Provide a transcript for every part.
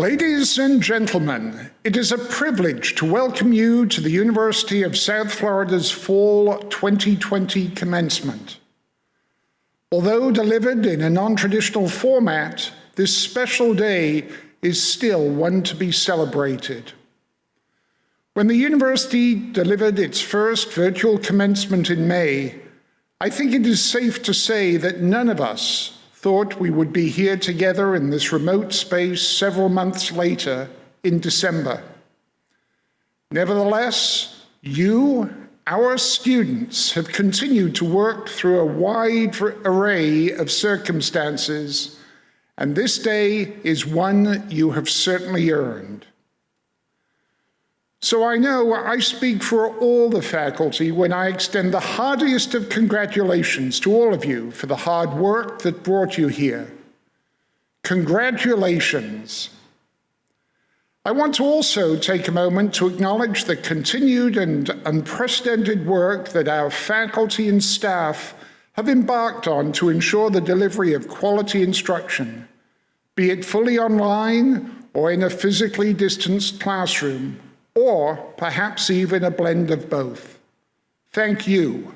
Ladies and gentlemen, it is a privilege to welcome you to the University of South Florida's Fall 2020 commencement. Although delivered in a non-traditional format, this special day is still one to be celebrated. When the university delivered its first virtual commencement in May, I think it is safe to say that none of us thought we would be here together in this remote space several months later in December. Nevertheless, you, our students, have continued to work through a wide array of circumstances, and this day is one you have certainly earned. So I know I speak for all the faculty when I extend the heartiest of congratulations to all of you for the hard work that brought you here. Congratulations. I want to also take a moment to acknowledge the continued and unprecedented work that our faculty and staff have embarked on to ensure the delivery of quality instruction, be it fully online or in a physically distanced classroom, or perhaps even a blend of both. Thank you.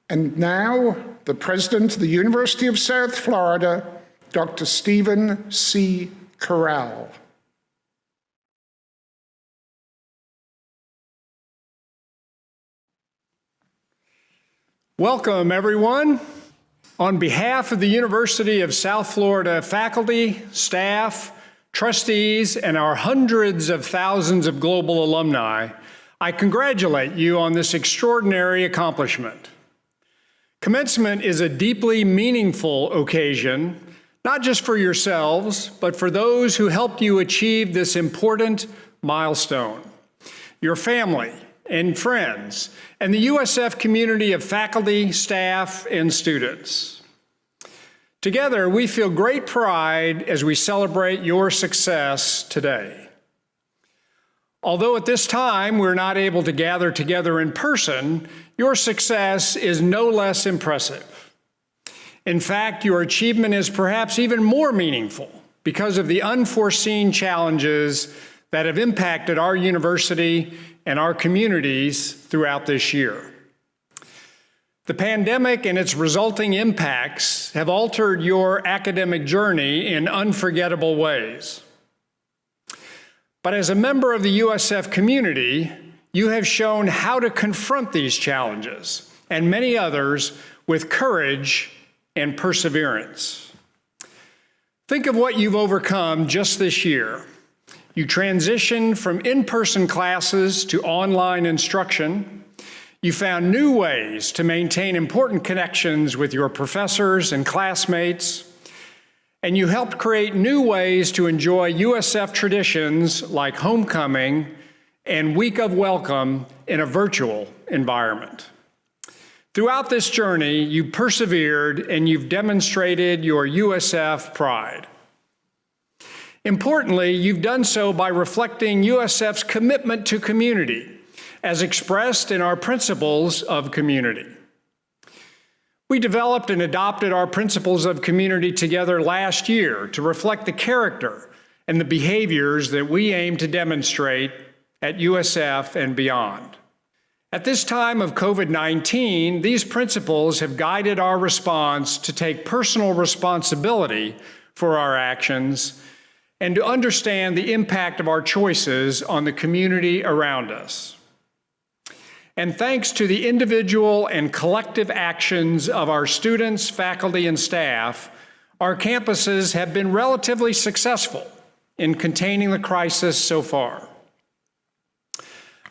And now, the President of the University of South Florida, Dr. Stephen C. Corral. Welcome, everyone. On behalf of the University of South Florida faculty, staff, trustees, and our hundreds of thousands of global alumni, I congratulate you on this extraordinary accomplishment. Commencement is a deeply meaningful occasion, not just for yourselves, but for those who helped you achieve this important milestone, your family and friends, and the USF community of faculty, staff, and students. Together, we feel great pride as we celebrate your success today. Although at this time we're not able to gather together in person, your success is no less impressive. In fact, your achievement is perhaps even more meaningful because of the unforeseen challenges that have impacted our university and our communities throughout this year. The pandemic and its resulting impacts have altered your academic journey in unforgettable ways. But as a member of the USF community, you have shown how to confront these challenges and many others with courage and perseverance. Think of what you've overcome just this year. You transitioned from in-person classes to online instruction. You found new ways to maintain important connections with your professors and classmates, and you helped create new ways to enjoy USF traditions like homecoming and Week of Welcome in a virtual environment. Throughout this journey, you persevered and you've demonstrated your USF pride. Importantly, you've done so by reflecting USF's commitment to community, as expressed in our principles of community. We developed and adopted our principles of community together last year to reflect the character and the behaviors that we aim to demonstrate at USF and beyond. At this time of COVID-19, these principles have guided our response to take personal responsibility for our actions and to understand the impact of our choices on the community around us. And thanks to the individual and collective actions of our students, faculty, and staff, our campuses have been relatively successful in containing the crisis so far.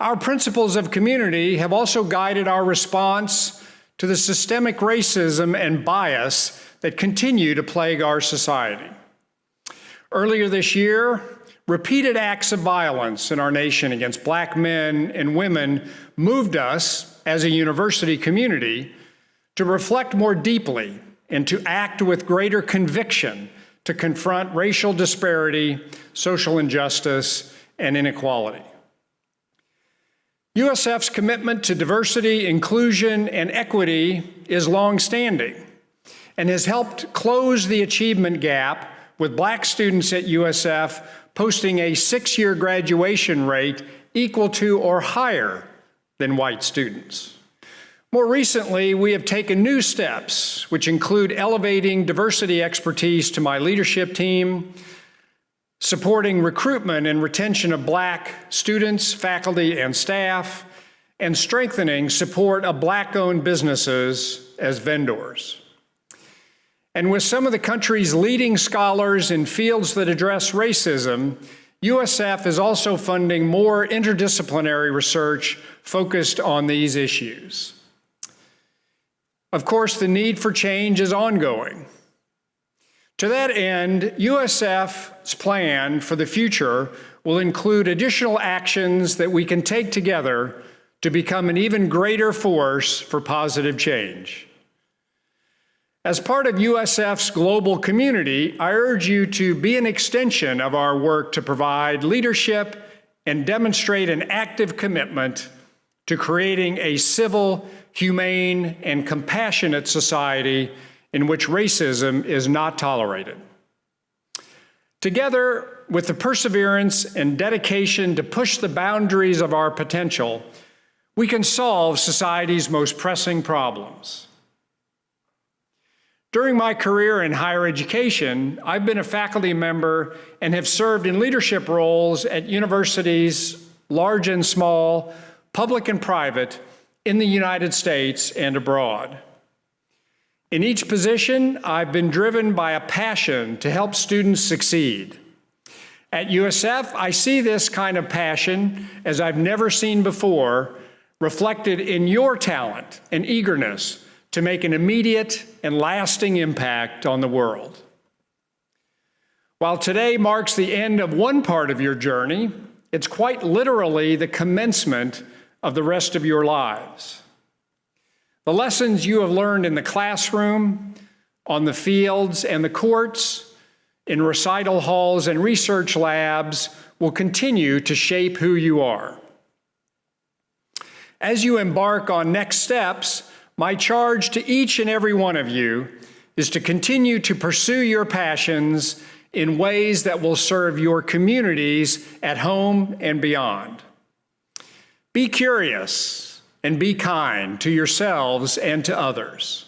Our principles of community have also guided our response to the systemic racism and bias that continue to plague our society. Earlier this year, repeated acts of violence in our nation against Black men and women moved us, as a university community, to reflect more deeply and to act with greater conviction to confront racial disparity, social injustice, and inequality. USF's commitment to diversity, inclusion, and equity is longstanding and has helped close the achievement gap with Black students at USF posting a 6-year graduation rate equal to or higher than white students. More recently, we have taken new steps, which include elevating diversity expertise to my leadership team, supporting recruitment and retention of Black students, faculty, and staff, and strengthening support of Black-owned businesses as vendors. And with some of the country's leading scholars in fields that address racism, USF is also funding more interdisciplinary research focused on these issues. Of course, the need for change is ongoing. To that end, USF's plan for the future will include additional actions that we can take together to become an even greater force for positive change. As part of USF's global community, I urge you to be an extension of our work to provide leadership and demonstrate an active commitment to creating a civil, humane, and compassionate society in which racism is not tolerated. Together, with the perseverance and dedication to push the boundaries of our potential, we can solve society's most pressing problems. During my career in higher education, I've been a faculty member and have served in leadership roles at universities, large and small, public and private, in the United States and abroad. In each position, I've been driven by a passion to help students succeed. At USF, I see this kind of passion, as I've never seen before, reflected in your talent and eagerness to make an immediate and lasting impact on the world. While today marks the end of one part of your journey, it's quite literally the commencement of the rest of your lives. The lessons you have learned in the classroom, on the fields and the courts, in recital halls and research labs will continue to shape who you are. As you embark on next steps, my charge to each and every one of you is to continue to pursue your passions in ways that will serve your communities at home and beyond. Be curious and be kind to yourselves and to others.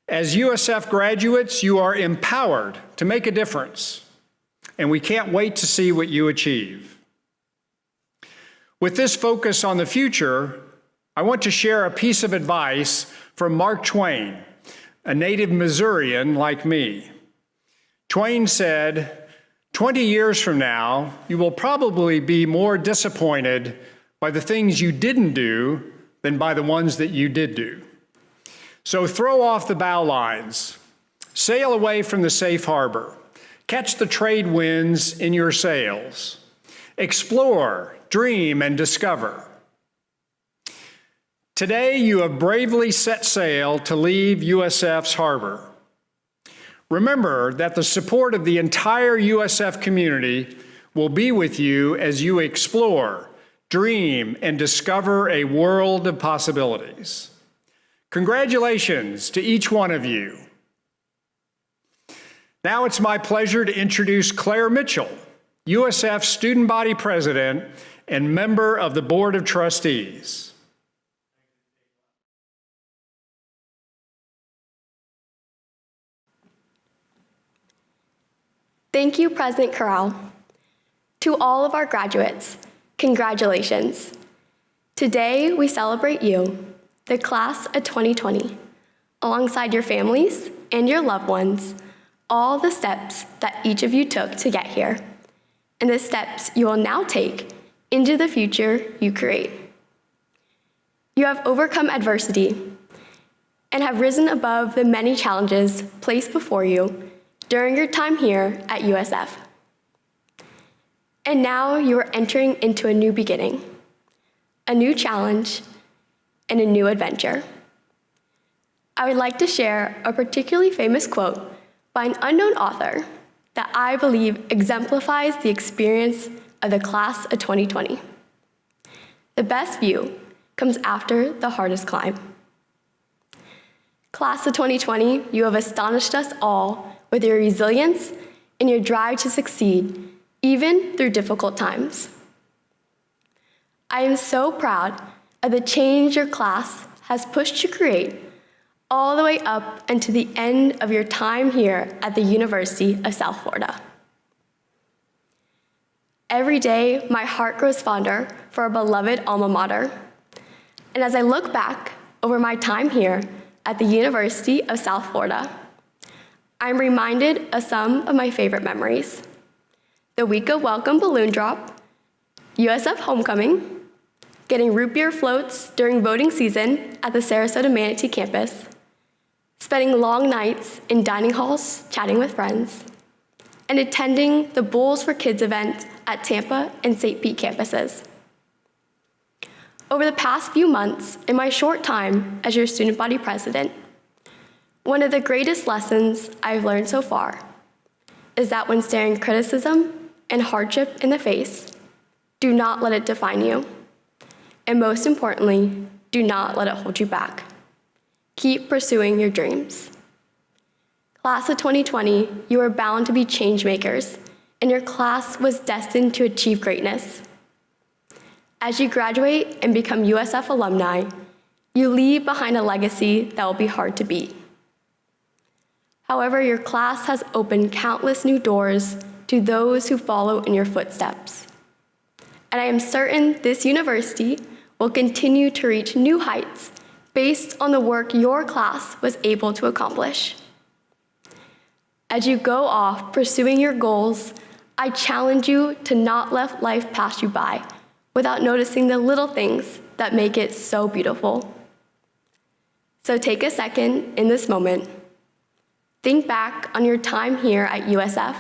As USF graduates, you are empowered to make a difference, and we can't wait to see what you achieve. With this focus on the future, I want to share a piece of advice from Mark Twain, a native Missourian like me. Twain said, 20 years from now, you will probably be more disappointed by the things you didn't do than by the ones that you did do. So throw off the bow lines, sail away from the safe harbor, catch the trade winds in your sails, explore, dream, and discover. Today, you have bravely set sail to leave USF's harbor. Remember that the support of the entire USF community will be with you as you explore, dream, and discover a world of possibilities. Congratulations to each one of you. Now it's my pleasure to introduce Claire Mitchell, USF Student Body President and member of the Board of Trustees. Thank you, President Corral. To all of our graduates, congratulations. Today, we celebrate you, the class of 2020, alongside your families and your loved ones, all the steps that each of you took to get here, and the steps you will now take into the future you create. You have overcome adversity and have risen above the many challenges placed before you during your time here at USF. And now you are entering into a new beginning, a new challenge, and a new adventure. I would like to share a particularly famous quote by an unknown author that I believe exemplifies the experience of the class of 2020. The best view comes after the hardest climb. Class of 2020, you have astonished us all with your resilience and your drive to succeed, even through difficult times. I am so proud of the change your class has pushed to create all the way up and to the end of your time here at the University of South Florida. Every day, my heart grows fonder for our beloved alma mater. And as I look back over my time here at the University of South Florida, I'm reminded of some of my favorite memories. The week of welcome balloon drop, USF homecoming, getting root beer floats during voting season at the Sarasota Manatee campus, spending long nights in dining halls chatting with friends, and attending the Bulls for Kids event at Tampa and St. Pete campuses. Over the past few months, in my short time as your student body president, one of the greatest lessons I've learned so far is that when staring criticism and hardship in the face, do not let it define you. And most importantly, do not let it hold you back. Keep pursuing your dreams. Class of 2020, you are bound to be change makers, and your class was destined to achieve greatness. As you graduate and become USF alumni, you leave behind a legacy that will be hard to beat. However, your class has opened countless new doors to those who follow in your footsteps. And I am certain this university will continue to reach new heights based on the work your class was able to accomplish. As you go off pursuing your goals, I challenge you to not let life pass you by without noticing the little things that make it so beautiful. So take a second in this moment. Think back on your time here at USF.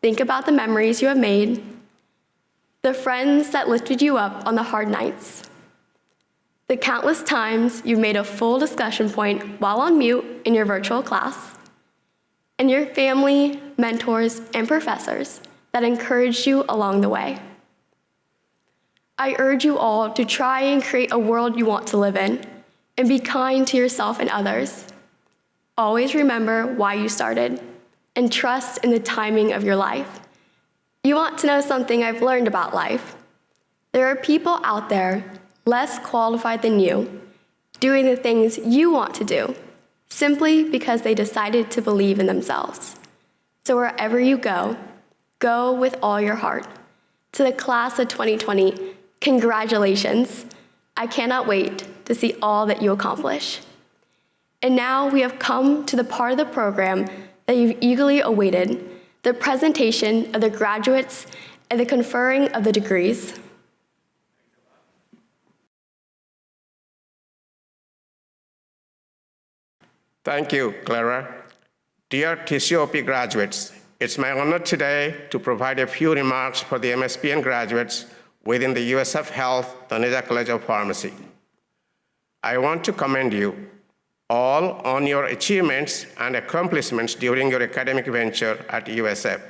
Think about the memories you have made, the friends that lifted you up on the hard nights, the countless times you've made a full discussion point while on mute in your virtual class, and your family, mentors, and professors that encouraged you along the way. I urge you all to try and create a world you want to live in, and be kind to yourself and others. Always remember why you started, and trust in the timing of your life. You want to know something I've learned about life? There are people out there less qualified than you, doing the things you want to do, simply because they decided to believe in themselves. So wherever you go, go with all your heart. To the class of 2020, congratulations. I cannot wait to see all that you accomplish. And now we have come to the part of the program that you've eagerly awaited, the presentation of the graduates and the conferring of the degrees. Thank you, Clara. Dear TCOP graduates, it's my honor today to provide a few remarks for the MSPN graduates within the USF Health Taneja College of Pharmacy. I want to commend you all on your achievements and accomplishments during your academic venture at USF.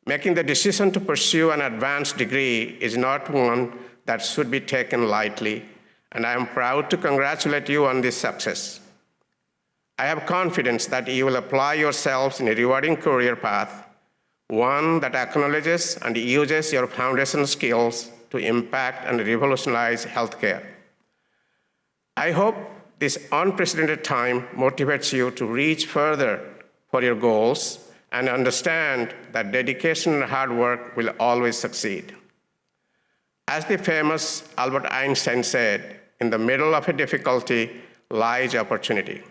Making the decision to pursue an advanced degree is not one that should be taken lightly, and I am proud to congratulate you on this success. I have confidence that you will apply yourselves in a rewarding career path, one that acknowledges and uses your foundational skills to impact and revolutionize healthcare. I hope this unprecedented time motivates you to reach further for your goals and understand that dedication and hard work will always succeed. As the famous Albert Einstein said, in the middle of a difficulty lies opportunity.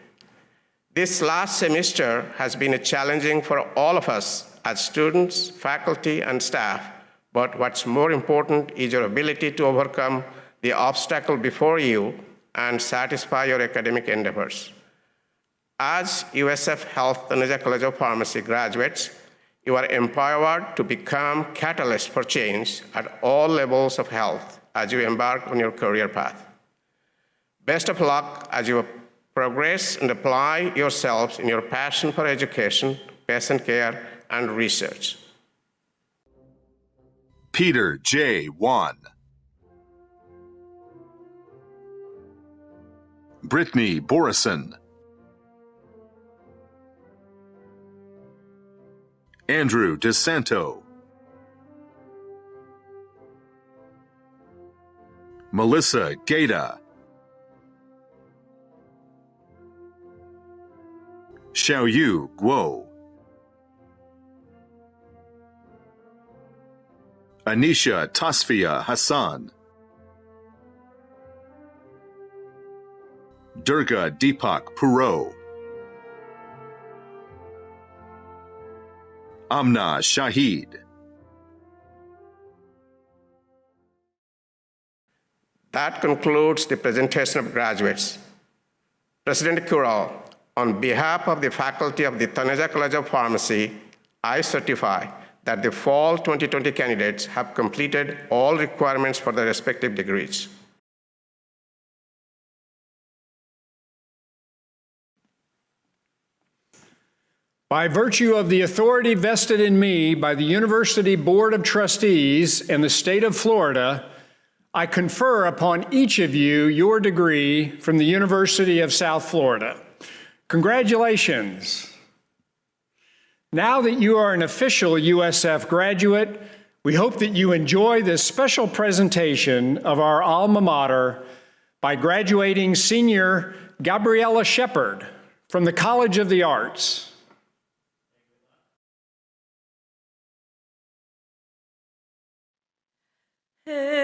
This last semester has been challenging for all of us as students, faculty, and staff, but what's more important is your ability to overcome the obstacle before you and satisfy your academic endeavors. As USF Health Taneja College of Pharmacy graduates, you are empowered to become catalysts for change at all levels of health as you embark on your career path. Best of luck as you progress and apply yourselves in your passion for education, patient care, and research. Peter J. Wan. Brittney Borresen. Andrew DeSanto, Melissa Gaeta, Xiaoyu Guo, Anisha Tasfia Hasan, Durga Deepak Puro, Amna Shahid. That concludes the presentation of graduates. President Kural, on behalf of the faculty of the Taneja College of Pharmacy, I certify that the fall 2020 candidates have completed all requirements for their respective degrees. By virtue of the authority vested in me by the University Board of Trustees and the state of Florida, I confer upon each of you your degree from the University of South Florida. Congratulations. Now that you are an official USF graduate, we hope that you enjoy this special presentation of our alma mater by graduating senior Gabriella Shepard from the College of the Arts. Hey.